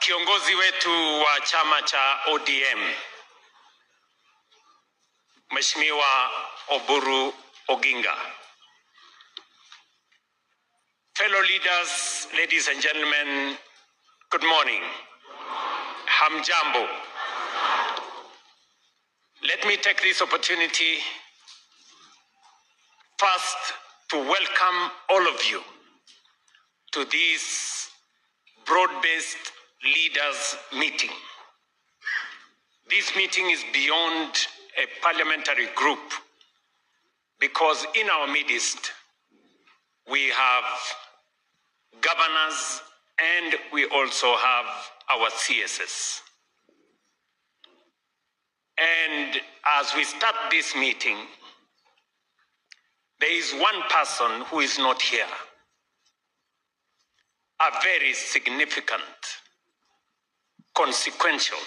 kiongozi wetu wa chama cha ODM, Mheshimiwa Oburu Oginga. Fellow leaders, ladies and gentlemen, good morning. Hamjambo. Let me take this opportunity first to welcome all of you to this broad-based leaders meeting. This meeting is beyond a parliamentary group because in our midst we have governors and we also have our CSS. And as we start this meeting, there is one person who is not here, a very significant, consequential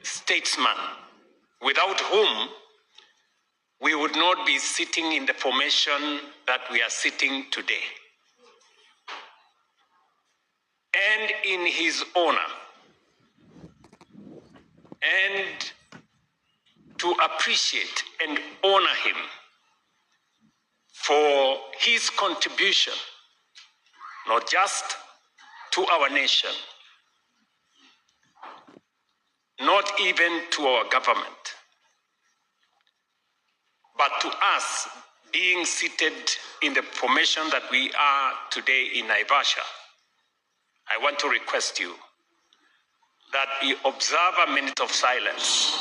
statesman, without whom we would not be sitting in the formation that we are sitting today. And in his honor, and to appreciate and honor him for his contribution, not just to our nation, not even to our government, but to us being seated in the formation that we are today in Naivasha. I want to request you that you observe a minute of silence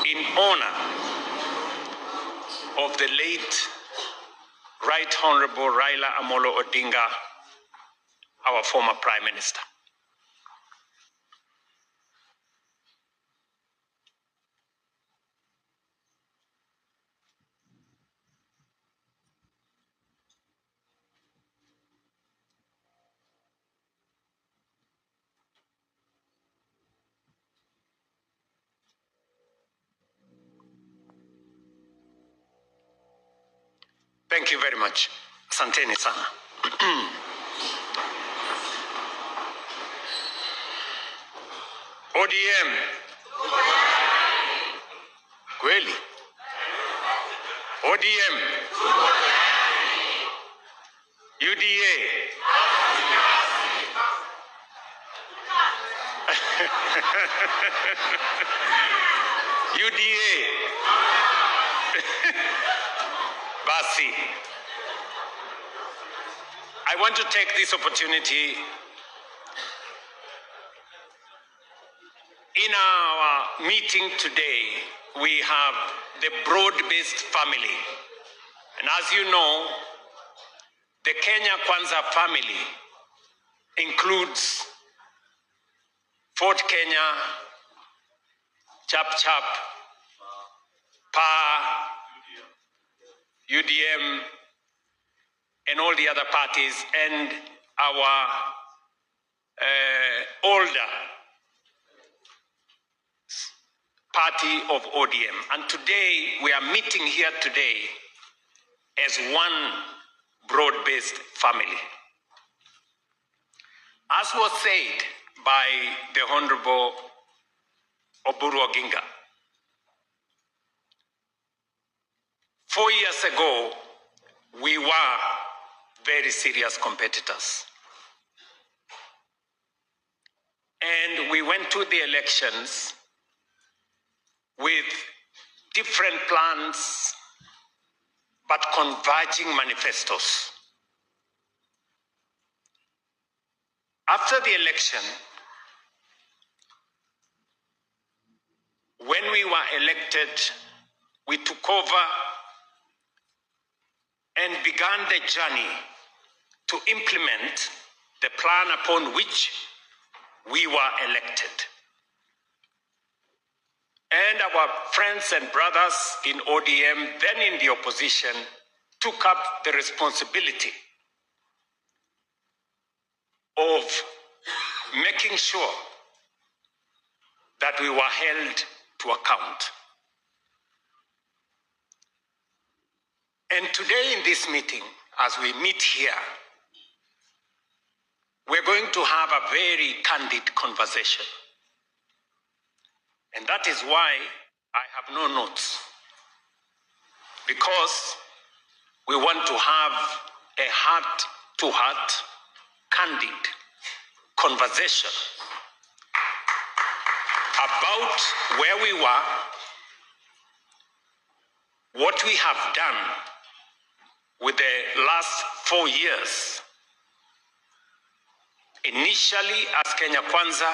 in honor of the late Right Honorable Raila Amolo Odinga, our former Prime Minister. Thank you very much. Asanteni sana. ODM. Kweli. ODM. UDA. UDA. Basi. I want to take this opportunity in our meeting today. We have the broad-based family. And as you know, the Kenya Kwanza family includes Fort Kenya, Chap Chap, PA, UDM, and all the other parties, and our older party of ODM. And today, we are meeting here today as one broad-based family. As was said by the Honorable Oburu Oginga, 4 years ago, we were very serious competitors. And we went to the elections with different plans, but converging manifestos. After the election, when we were elected, we took over and began the journey to implement the plan upon which we were elected. And our friends and brothers in ODM, then in the opposition, took up the responsibility of making sure that we were held to account. And today in this meeting, as we meet here, we're going to have a very candid conversation. And that is why I have no notes, because we want to have a heart-to-heart, candid conversation about where we were, what we have done with the last 4 years, initially as Kenya Kwanza,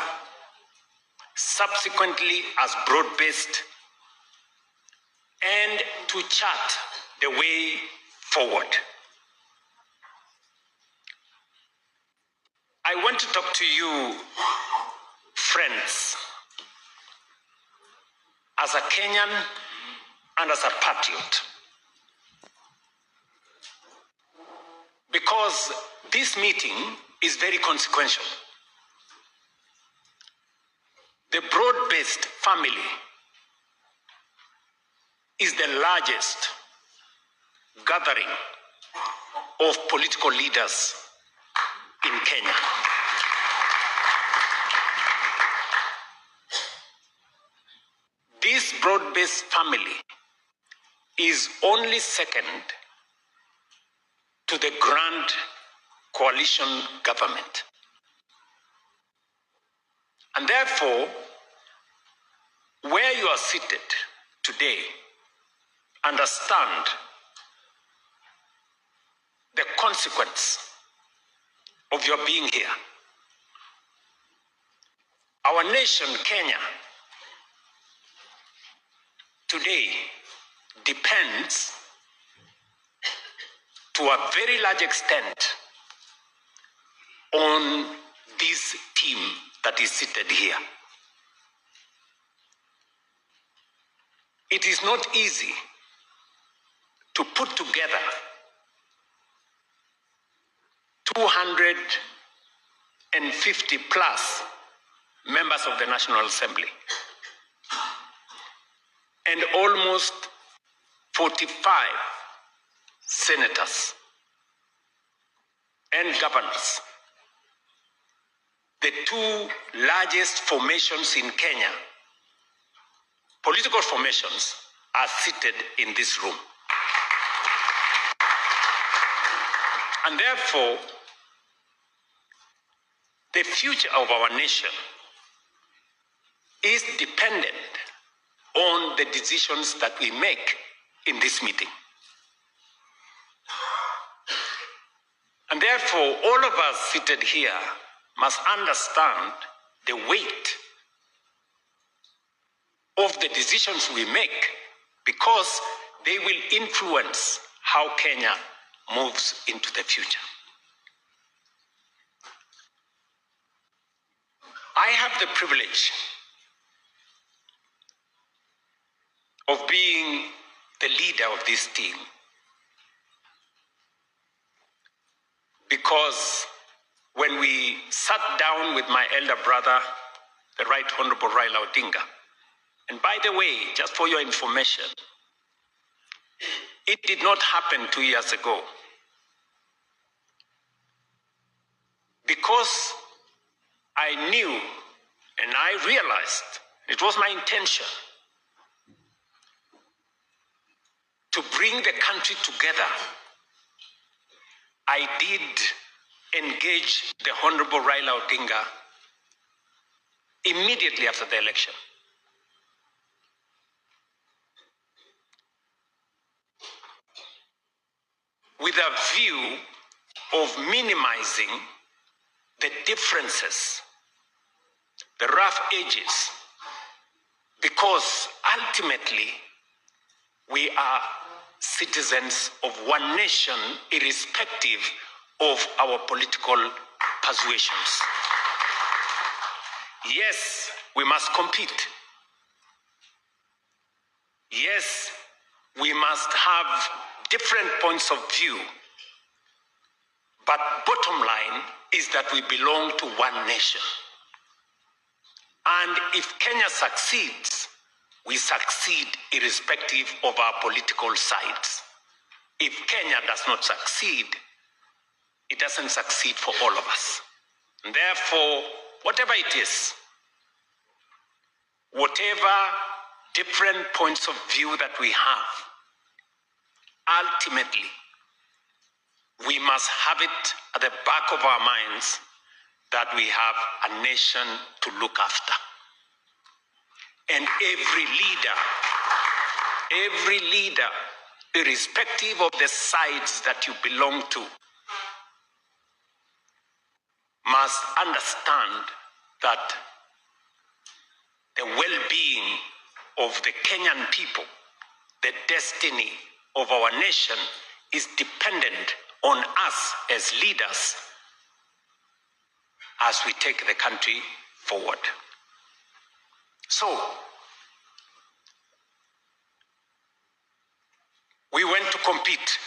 subsequently as Broadbased, and to chart the way forward. I want to talk to you, friends, as a Kenyan and as a patriot, because this meeting is very consequential. The Broadbased family is the largest gathering of political leaders in Kenya. This Broadbased family is only second to the Grand Coalition government. And therefore, where you are seated today, understand the consequence of your being here. Our nation, Kenya, today depends to a very large extent on this team that is seated here. It is not easy to put together 250 plus members of the National Assembly and almost 45 senators and governors. The two largest formations in Kenya, political formations, are seated in this room. And therefore, the future of our nation is dependent on the decisions that we make in this meeting. And therefore, all of us seated here must understand the weight of the decisions we make, because they will influence how Kenya moves into the future. I have the privilege of being the leader of this team, because when we sat down with my elder brother, the Right Honorable Raila Odinga, and by the way, just for your information, it did not happen 2 years ago, because I knew and I realized it was my intention to bring the country together. I did engage the Honorable Raila Odinga immediately after the election. With a view of minimizing the differences, the rough edges, because ultimately we are citizens of one nation, irrespective of our political persuasions. Yes, we must compete. Yes, we must have different points of view. But bottom line is that we belong to one nation. And if Kenya succeeds, we succeed irrespective of our political sides. If Kenya does not succeed, it doesn't succeed for all of us. And therefore, whatever it is, whatever different points of view that we have, ultimately, we must have it at the back of our minds that we have a nation to look after. And every leader, irrespective of the sides that you belong to, must understand that the well-being of the Kenyan people, the destiny of our nation, is dependent on us as leaders as we take the country forward. So, we went to compete.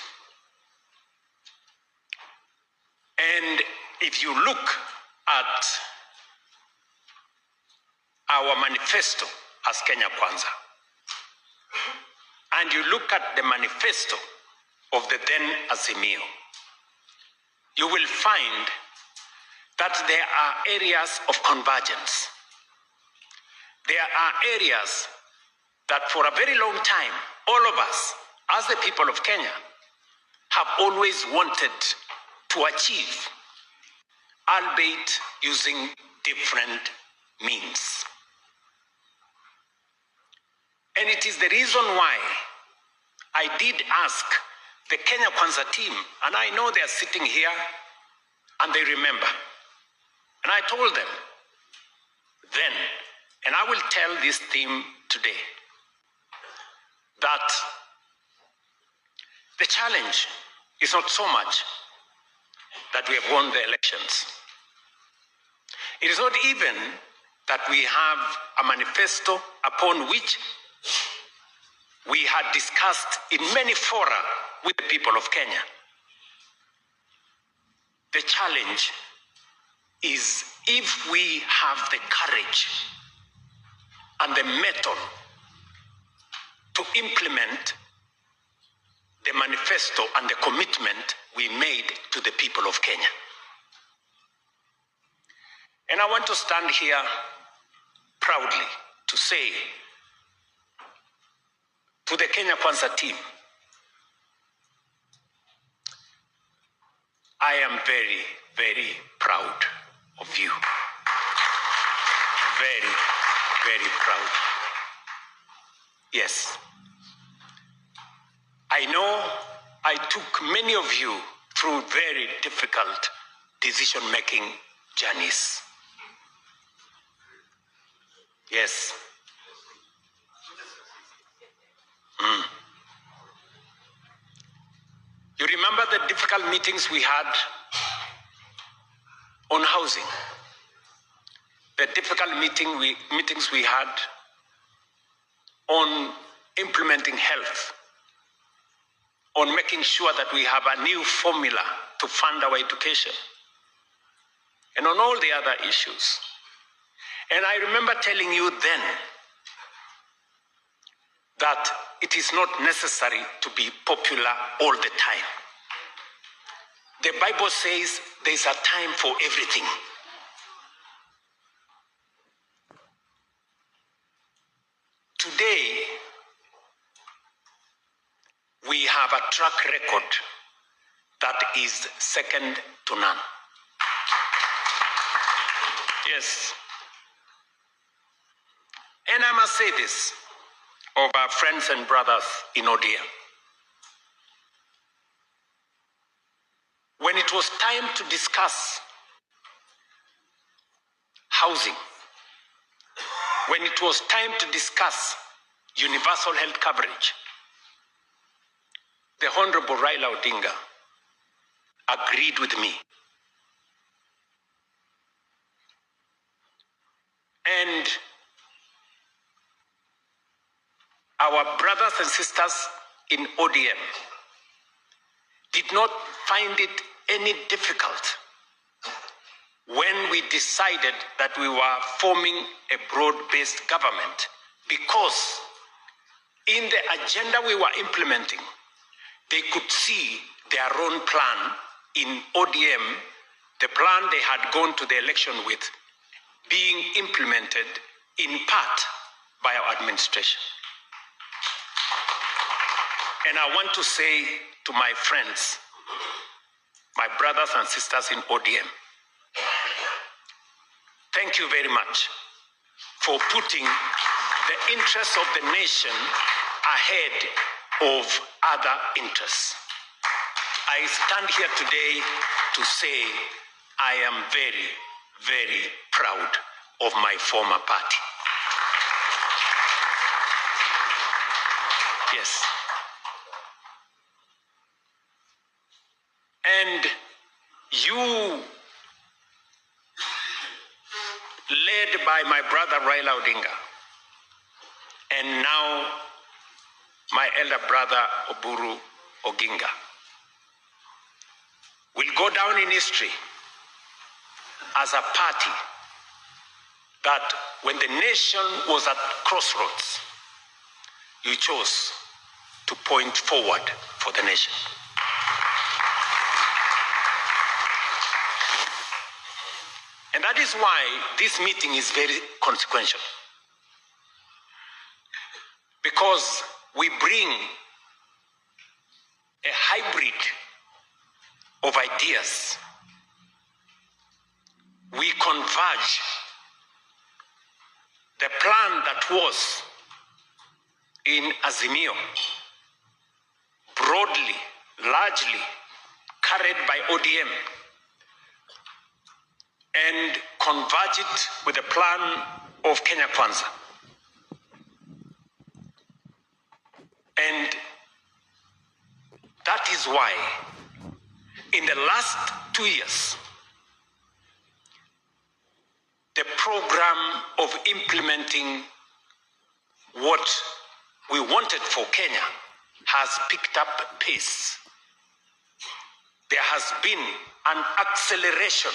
And if you look at our manifesto as Kenya Kwanza, and you look at the manifesto of the then Azimio, you will find that there are areas of convergence. There are areas that for a very long time, all of us, as the people of Kenya, have always wanted to achieve, albeit using different means. And it is the reason why I did ask the Kenya Kwanza team, and I know they are sitting here and they remember. And I told them then, and I will tell this team today, that the challenge is not so much that we have won the elections. It is not even that we have a manifesto upon which we had discussed in many fora with the people of Kenya. The challenge is if we have the courage and the mettle to implement the manifesto and the commitment we made to the people of Kenya. And I want to stand here proudly to say to the Kenya Kwanza team, I am very, very proud of you. Very, very proud. Yes. I know I took many of you through very difficult decision-making journeys. Yes. You remember the difficult meetings we had on housing, the difficult meetings we had on implementing health, on making sure that we have a new formula to fund our education, and on all the other issues. And I remember telling you then that it is not necessary to be popular all the time. The Bible says there's a time for everything. Today, we have a track record that is second to none. Yes. And I must say this of our friends and brothers in ODM. When it was time to discuss housing, when it was time to discuss universal health coverage, the Honorable Raila Odinga agreed with me. And our brothers and sisters in ODM did not find it any difficult when we decided that we were forming a broad-based government, because in the agenda we were implementing, they could see their own plan in ODM the plan they had gone to the election with being implemented in part by our administration. And I want to say to my friends, my brothers and sisters in ODM, thank you very much for putting the interests of the nation ahead of other interests. I stand here today to say I am very, very proud of my former party. Yes. And you, led by my brother Raila Odinga, and now my elder brother Oburu Oginga, will go down in history as a party that when the nation was at crossroads, you chose to point forward for the nation. And that is why this meeting is very consequential. Because we bring a hybrid of ideas. We converge the plan that was in Azimio, broadly, largely carried by ODM, and converge it with the plan of Kenya Kwanza. And that is why in the last 2 years, the program of implementing what we wanted for Kenya has picked up pace. There has been an acceleration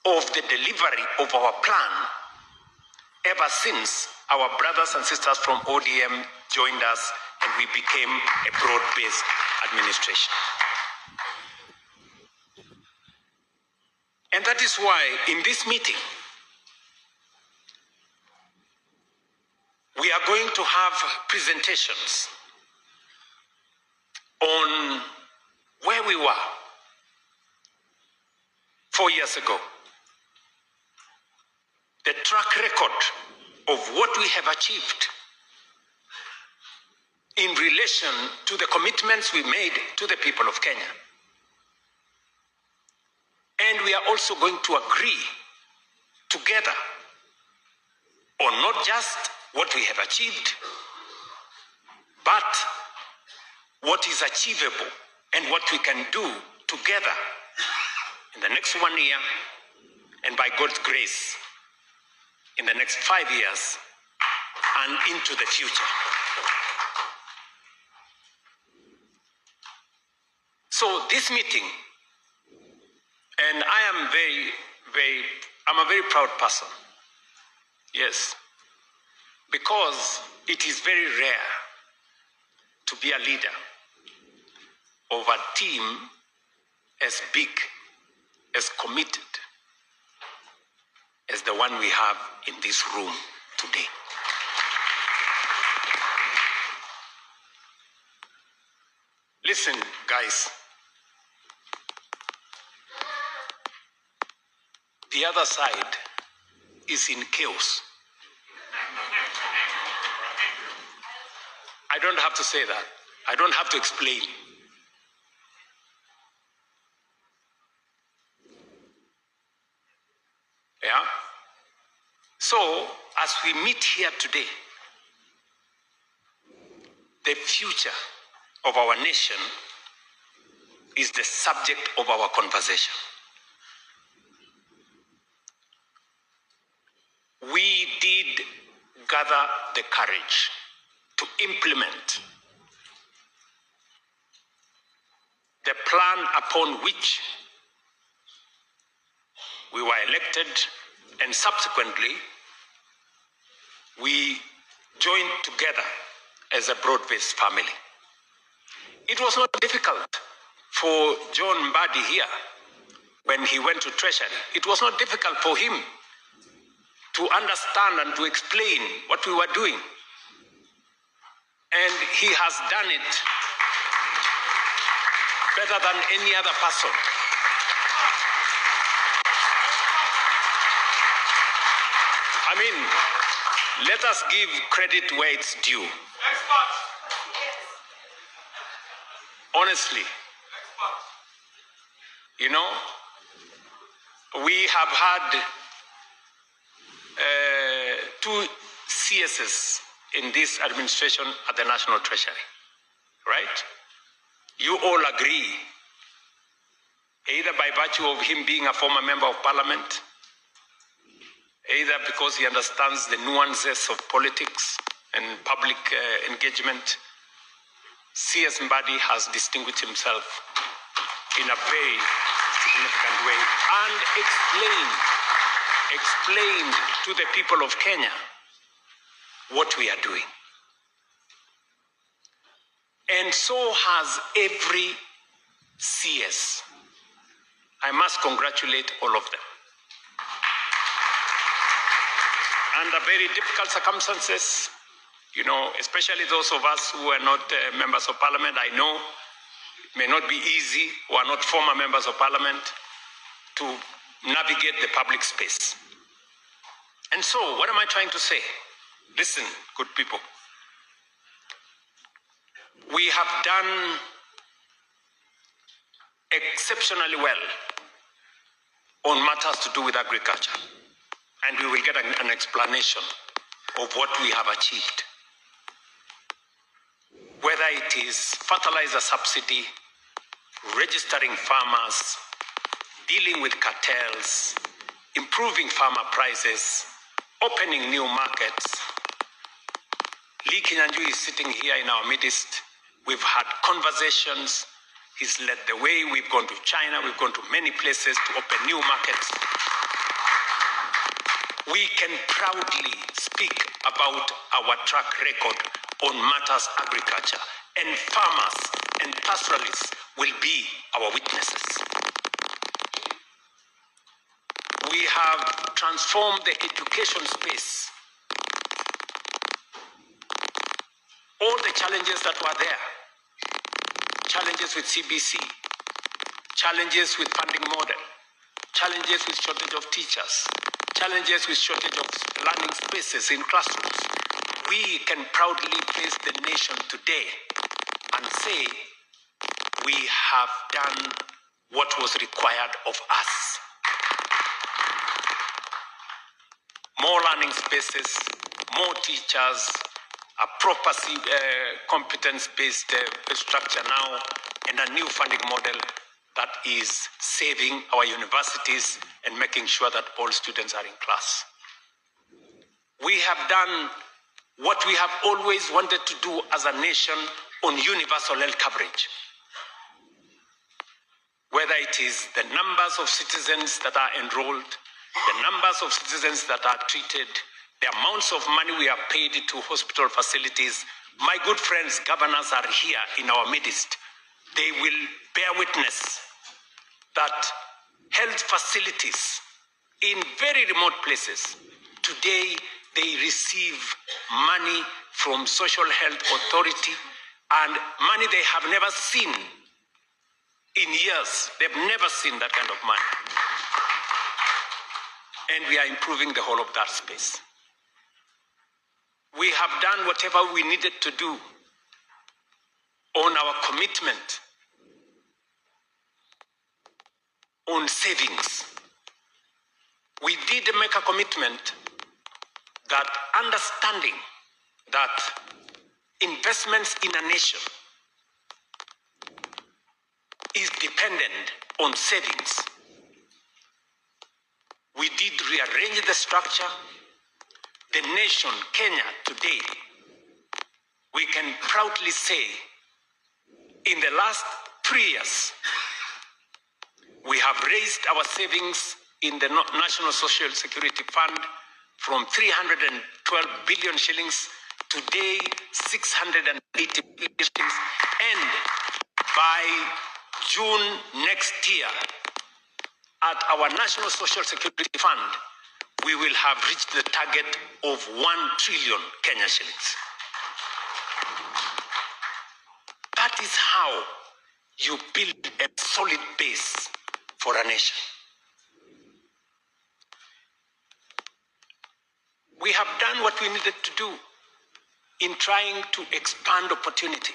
of the delivery of our plan ever since our brothers and sisters from ODM joined us and we became a broad-based administration. And that is why in this meeting, we are going to have presentations on where we were 4 years ago, the track record of what we have achieved in relation to the commitments we made to the people of Kenya. And we are also going to agree together on not just what we have achieved, but what is achievable and what we can do together in the next 1 year, and by God's grace, in the next 5 years and into the future. So this meeting, and I am I'm a very proud person. Yes. Because it is very rare to be a leader of a team as big, as committed as the one we have in this room today. Listen, guys. The other side is in chaos. I don't have to say that. I don't have to explain. Yeah? So, as we meet here today, the future of our nation is the subject of our conversation. We did gather the courage to implement the plan upon which we were elected, and subsequently we joined together as a broad-based family. It was not difficult for John Mbadi here when he went to Treasury, it was not difficult for him to understand and to explain what we were doing. And he has done it better than any other person. I mean, let us give credit where it's due. Honestly, you know, we have had two CSs in this administration at the National Treasury, right? You all agree, either by virtue of him being a former member of parliament, either because he understands the nuances of politics and public engagement, CS Mbadi has distinguished himself in a very significant way and explained to the people of Kenya what we are doing. And so has every CS. I must congratulate all of them. Under very difficult circumstances, you know, especially those of us who are not members of parliament, I know it may not be easy, who are not former members of parliament, to navigate the public space. And so, what am I trying to say? Listen, good people. We have done exceptionally well on matters to do with agriculture. And we will get an explanation of what we have achieved. Whether it is fertilizer subsidy, registering farmers, dealing with cartels, improving farmer prices, opening new markets. Lee Kinyanjui is sitting here in our midst. We've had conversations. He's led the way. We've gone to China. We've gone to many places to open new markets. We can proudly speak about our track record on matters agriculture, and farmers and pastoralists will be our witnesses. We have transformed the education space. All the challenges that were there, challenges with CBC, challenges with funding model, challenges with shortage of teachers, challenges with shortage of learning spaces in classrooms, we can proudly face the nation today and say we have done what was required of us. More learning spaces, more teachers, a proper competence-based structure now, and a new funding model that is saving our universities and making sure that all students are in class. We have done what we have always wanted to do as a nation on universal health coverage. Whether it is the numbers of citizens that are enrolled, the numbers of citizens that are treated, the amounts of money we have paid to hospital facilities. My good friends, governors are here in our midst. They will bear witness that health facilities in very remote places, today they receive money from Social Health Authority and money they have never seen in years. They've never seen that kind of money. And we are improving the whole of that space. We have done whatever we needed to do on our commitment on savings. We did make a commitment that understanding that investments in a nation is dependent on savings. We did rearrange the structure. The nation, Kenya, today, we can proudly say, in the last 3 years, we have raised our savings in the National Social Security Fund from 312 billion shillings, today 680 billion shillings, and by June next year, at our National Social Security Fund, we will have reached the target of 1 trillion Kenya shillings. That is how you build a solid base for a nation. We have done what we needed to do in trying to expand opportunity,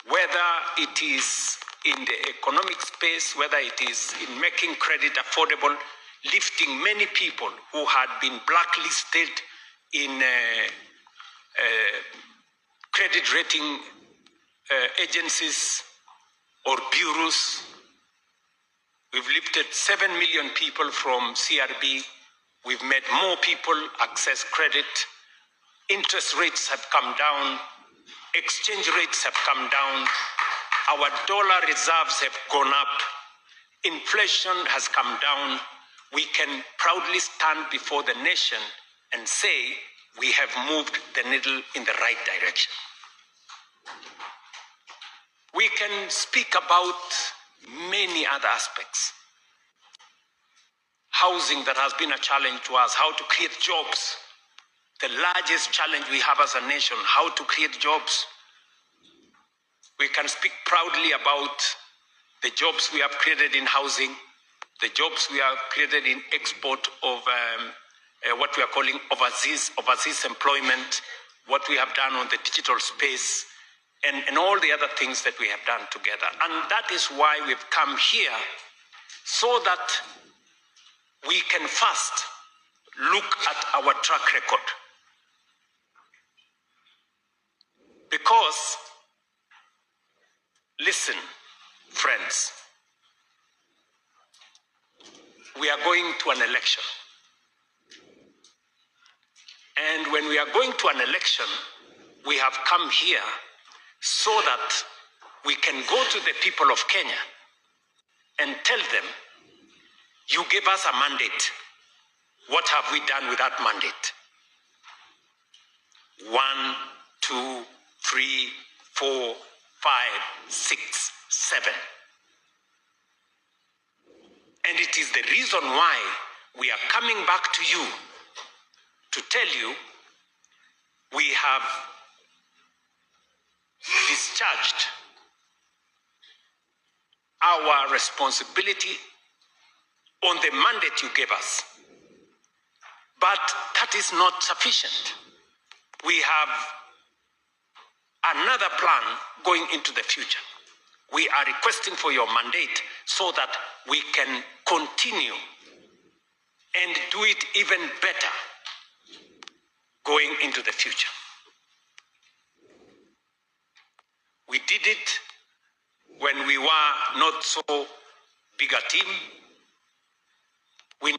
whether it is in the economic space, whether it is in making credit affordable, lifting many people who had been blacklisted in credit rating agencies or bureaus. We've lifted 7 million people from CRB. We've made more people access credit. Interest rates have come down. Exchange rates have come down. Our dollar reserves have gone up. Inflation has come down. We can proudly stand before the nation and say we have moved the needle in the right direction. We can speak about many other aspects. Housing that has been a challenge to us, how to create jobs. The largest challenge we have as a nation, how to create jobs. We can speak proudly about the jobs we have created in housing, the jobs we have created in export of what we are calling overseas employment, what we have done on the digital space, and all the other things that we have done together. And that is why we've come here, so that we can first look at our track record. Because, listen, friends, we are going to an election. And when we are going to an election, we have come here so that we can go to the people of Kenya and tell them, you gave us a mandate. What have we done with that mandate? 1, 2, 3, 4, 5, 6, 7. And it is the reason why we are coming back to you to tell you we have discharged our responsibility on the mandate you gave us. But that is not sufficient. We have another plan going into the future. We are requesting for your mandate so that we can continue and do it even better going into the future. We did it when we were not so big a team. We